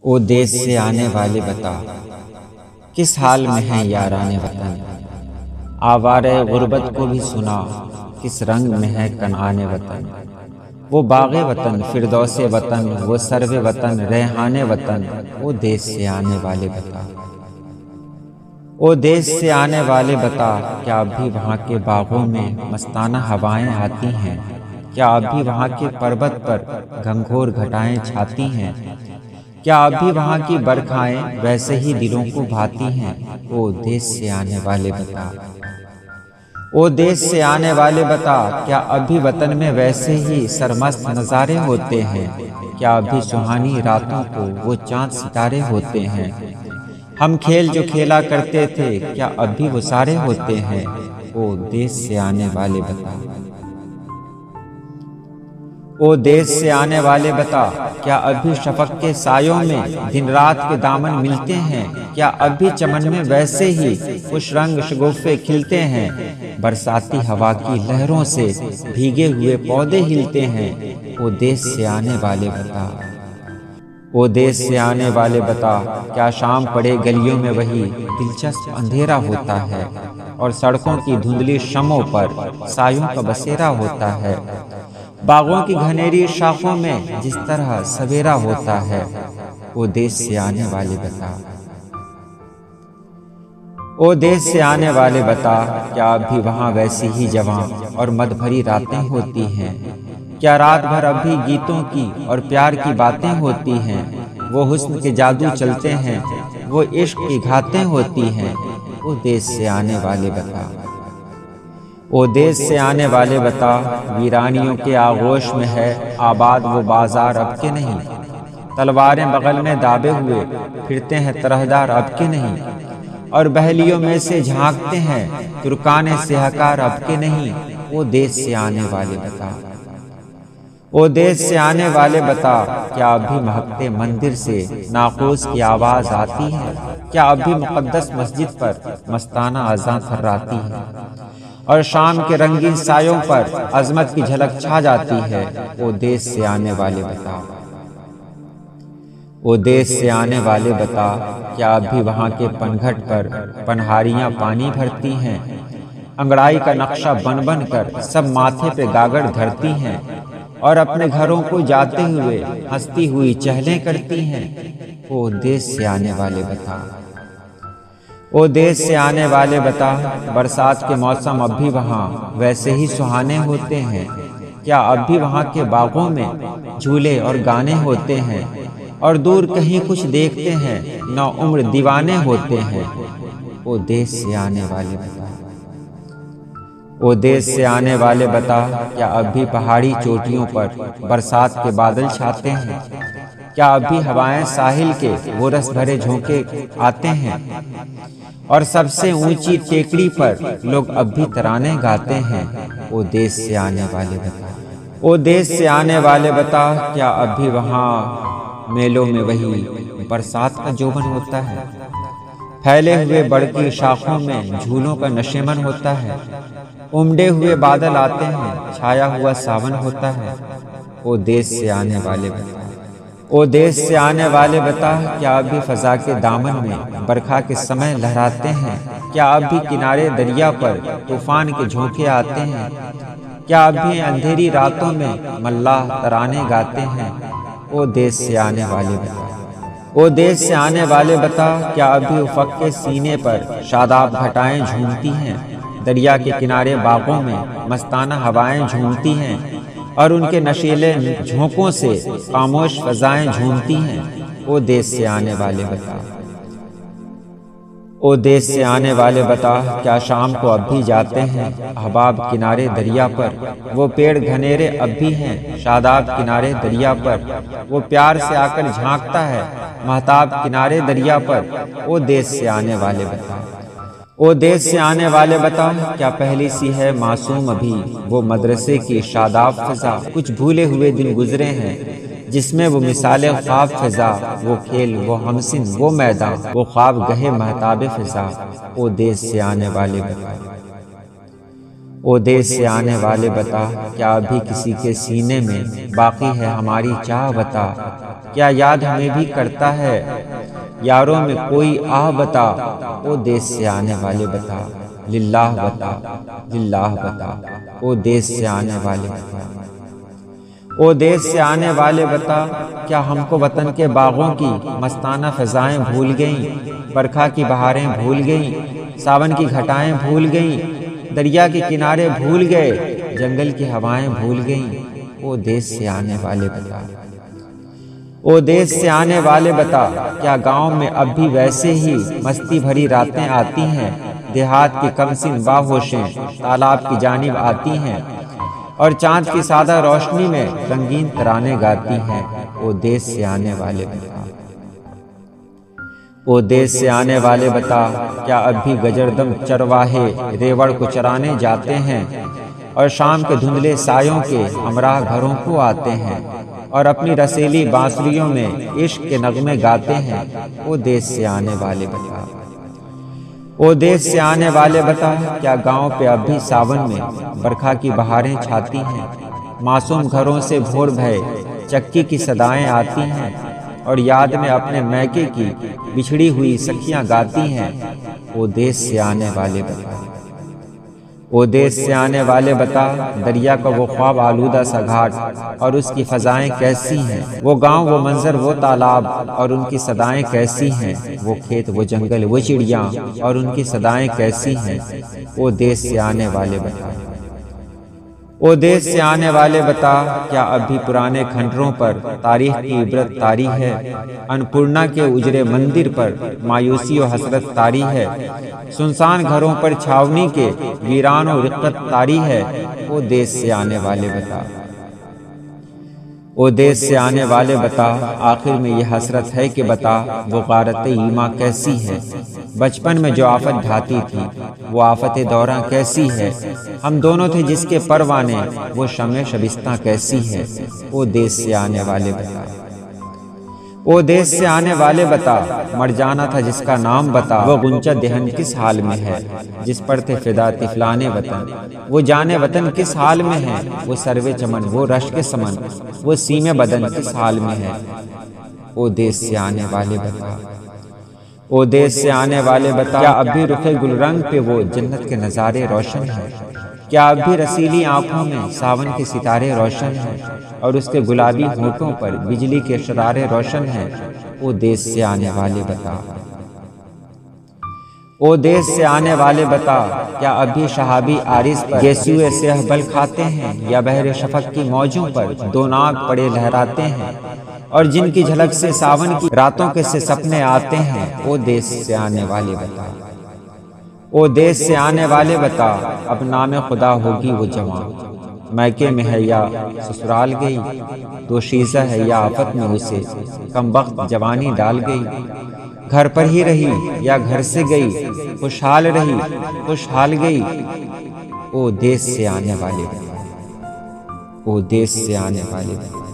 ओ देश से आने वाले बता, किस हाल में है याराने वतन। आवारे गुर्बत को भी सुना, किस रंग में है कनाने वतन। वो बाग़े वतन, फिरदौसे वतन, वो सर्वे वतन, रेहाने वतन। ओ देश से आने वाले बता, ओ देश से आने वाले बता, क्या अभी वहाँ के बागों में मस्ताना हवाएं आती हैं? क्या अभी वहाँ के पर्वत पर घंघोर घटाएं छाती हैं? क्या अभी वहाँ की बरखाएं वैसे ही दिलों को भाती हैं? ओ देश से आने वाले बता, ओ देश से आने वाले बता, क्या अभी वतन में वैसे ही सरमस्त नज़ारे होते हैं? क्या अभी सुहानी रातों को वो चांद सितारे होते हैं? हम खेल जो खेला करते थे, क्या अभी वो सारे होते हैं? ओ देश से आने वाले बता, ओ देश से आने वाले बता, क्या अभी शफक के सायों में दिन रात के दामन मिलते हैं? क्या अभी चमन में वैसे ही खुश रंग शगुफ़े खिलते हैं? बरसाती हवा की लहरों से भीगे हुए पौधे हिलते हैं। ओ देश से आने वाले बता, ओ देश से आने वाले बता, क्या शाम पड़े गलियों में वही दिलचस्प अंधेरा होता है और सड़कों की धुंधली शमों पर सायों का बसेरा होता है? बागों की घनेरी शाखों में जिस तरह सवेरा होता है। ओ देश से आने वाले बता, ओ देश से आने वाले बता, क्या अभी वहाँ वैसी ही जवां और मद भरी रातें होती हैं? क्या रात भर अभी गीतों की और प्यार की बातें होती हैं? वो हुस्न के जादू चलते हैं, वो इश्क की घातें होती हैं। ओ देश से आने वाले बता, ओ देश से आने वाले बता, वीरानियों के आगोश में है आबाद वो बाजार अब के नहीं। तलवारें बगल में दाबे हुए फिरते हैं तरहदार अब के नहीं, और बहलियों में से झांकते हैं तुर्काने सेहकार अब के नहीं। ओ देश से आने वाले बता, ओ देश से आने वाले बता, क्या अभी महकते मंदिर से नाक़ूस की आवाज़ आती है? क्या अभी मुक़द्दस मस्जिद पर मस्ताना अज़ान थर्राती है और शाम के रंगीन सायों पर अजमत की झलक छा जाती है? ओ देश से आने वाले बता, ओ देश से आने वाले बता, क्या अभी वहाँ के पनघट पर पनहारियाँ पानी भरती हैं? अंगड़ाई का नक्शा बन बन कर सब माथे पे गागर धरती हैं और अपने घरों को जाते हुए हंसती हुई चहलें करती हैं। ओ देश से आने वाले बता, ओ देश से आने वाले बता, बरसात के मौसम अब भी वहाँ वैसे ही सुहाने होते हैं? क्या अब भी वहाँ के बागों में झूले और गाने होते हैं और दूर कहीं कुछ देखते हैं नौ उम्र दीवाने होते हैं? ओ देश से आने वाले बता, ओ देश से आने वाले बता, क्या अब भी पहाड़ी चोटियों पर बरसात के बादल छाते हैं? क्या अभी हवाएं साहिल के वो रस भरे झोंके आते हैं और सबसे ऊंची टेकड़ी पर लोग अब भी तराने गाते हैं? ओ देश से आने वाले बता, ओ देश से आने वाले बता, क्या अभी वहाँ मेलों में वही बरसात का जोबन होता है? फैले हुए बड़की शाखों में झूलों का नशेमन होता है। उमड़े हुए बादल आते हैं, छाया हुआ सावन होता है। ओ देश से आने वाले बता, ओ देश से आने वाले बता, क्या अभी फजा के दामन में बरखा के समय लहराते हैं? क्या अभी किनारे दरिया पर तूफान के झोंके आते हैं? क्या अभी अंधेरी रातों में मल्लाह तराने गाते हैं? ओ देश से आने वाले बता, ओ देश से आने वाले बता, क्या अभी उफक के सीने पर शादाब घटाएं झूमती हैं? दरिया के किनारे बागों में मस्ताना हवाएं झूमती हैं और उनके नशीले झोंकों से खामोश फजाएं झूमती हैं। ओ देश से आने वाले बता, ओ देश से आने वाले बता, क्या शाम को अब भी जाते हैं अहबाब किनारे दरिया पर? वो पेड़ घनेरे अब भी हैं शादाब किनारे दरिया पर। वो प्यार से आकर झांकता है महताब किनारे दरिया पर। ओ देश से आने वाले बता, ओ देश से आने वाले बता, क्या पहली सी है मासूम अभी वो मदरसे की शादाब फिजा? कुछ भूले हुए दिन गुजरे हैं जिसमें वो मिसाले ख्वाब फिजा, वो खेल, वो हमसिन, वो मैदान, वो ख्वाब गहे महताब फिजा। ओ देश से आने वाले बता, ओ देश से आने वाले बता, क्या अभी किसी के सीने में बाकी है हमारी चाह बता? क्या याद हमें भी करता है? यारों में कोई आह बता, ओ देश से आने वाले बता, लिल्लाह बता, लिल्लाह बता, ओ देश से आने वाले बता, ओ देश से आने वाले बता। क्या हमको वतन के बागों की मस्ताना फ़िज़ाएं भूल गईं, बरखा की बहारें भूल गईं, सावन की घटाएं भूल गईं, दरिया के किनारे भूल गए, जंगल की हवाएं भूल गईं, ओ देश से आने वाले बता, ओ देश से आने वाले बता। क्या गांव में अब भी वैसे ही मस्ती भरी रातें आती हैं, देहात की कमसिन बाहोशें तालाब की जानिब आती हैं, और चांद की सादा रोशनी में रंगीन तराने गाती हैं, ओ देश से आने वाले बता, ओ देश से आने वाले बता। क्या अब भी गजरदम चरवाहे रेवड़ को चराने जाते हैं, और शाम के धुंधले सायों के हमराह घरों को आते हैं, और अपनी रसीली बांसुरियों में इश्क के नगमे गाते हैं, ओ देश से आने वाले बता, ओ देश से आने वाले बता। क्या गांव पे अब भी सावन में बरखा की बहारें छाती हैं, मासूम घरों से भोर भय चक्की की सदाएं आती हैं, और याद में अपने मैके की बिछड़ी हुई सखियां गाती हैं, ओ देश से आने वाले बता, ओ देश से आने वाले बता। दरिया का वो ख्वाब आलूदा सा घाट और उसकी फ़ज़ाएं कैसी हैं, वो गांव, वो मंजर, वो तालाब और उनकी सदाएं कैसी हैं, वो खेत, वो जंगल, वो चिड़ियाँ और उनकी सदाएं कैसी हैं, ओ देश से आने वाले बता, ओ देश से आने वाले बता। क्या अब भी पुराने खंडरों पर तारीख की इबरत तारी है, अन्नपूर्णा के उजरे मंदिर पर मायूसी और हसरत तारी है, सुनसान घरों पर छावनी के वीरान और रिक्कत तारी है, ओ देश से आने वाले बता, ओ देश से आने वाले बता। आखिर में ये हसरत है कि बता, वो गारत ईमा कैसी है, बचपन में जो आफत ढाती थी वो आफत दौरा कैसी है, हम दोनों थे जिसके परवाने, वो शमे शबिस्ता कैसी है, ओ देश से आने वाले बता, ओ देश से आने वाले बता। मर जाना था जिसका नाम बता, वो गुंचा देहन किस हाल में है, जिस पर थे फिदा तिफलाने वतन, वो जाने वतन किस हाल में है, वो सर्वे चमन, वो रश के समन, वो सीमे बदन किस हाल में है, ओ देश से आने वाले बता, ओ देश से आने वाले बता। क्या अब भी रुखे गुलरंग पे वो जन्नत के नज़ारे रोशन हैं, क्या अब भी रसीली आंखों में सावन के सितारे रोशन हैं, और उसके गुलाबी होठों पर बिजली के शरारे रोशन हैं, ओ देश से आने वाले बता, ओ देश से आने वाले बता। क्या अभी शहाबी आरिस पर गेसुए से बल खाते हैं, या बहरे शफक की मौजों पर दो नाग पड़े लहराते हैं, और जिनकी झलक से सावन की रातों के से सपने आते हैं, ओ देश से आने वाले बता, ओ देश से आने वाले बता। अब नाम खुदा होगी वो जवान, मैके में है या ससुराल गई, दोशीज़ा है या आफत में उसे कमबख्त जवानी डाल गई, घर पर ही रही या घर से गई, खुशहाल रही खुशहाल गई, ओ देश से आने वाले बता, ओ देश से आने वाले बता।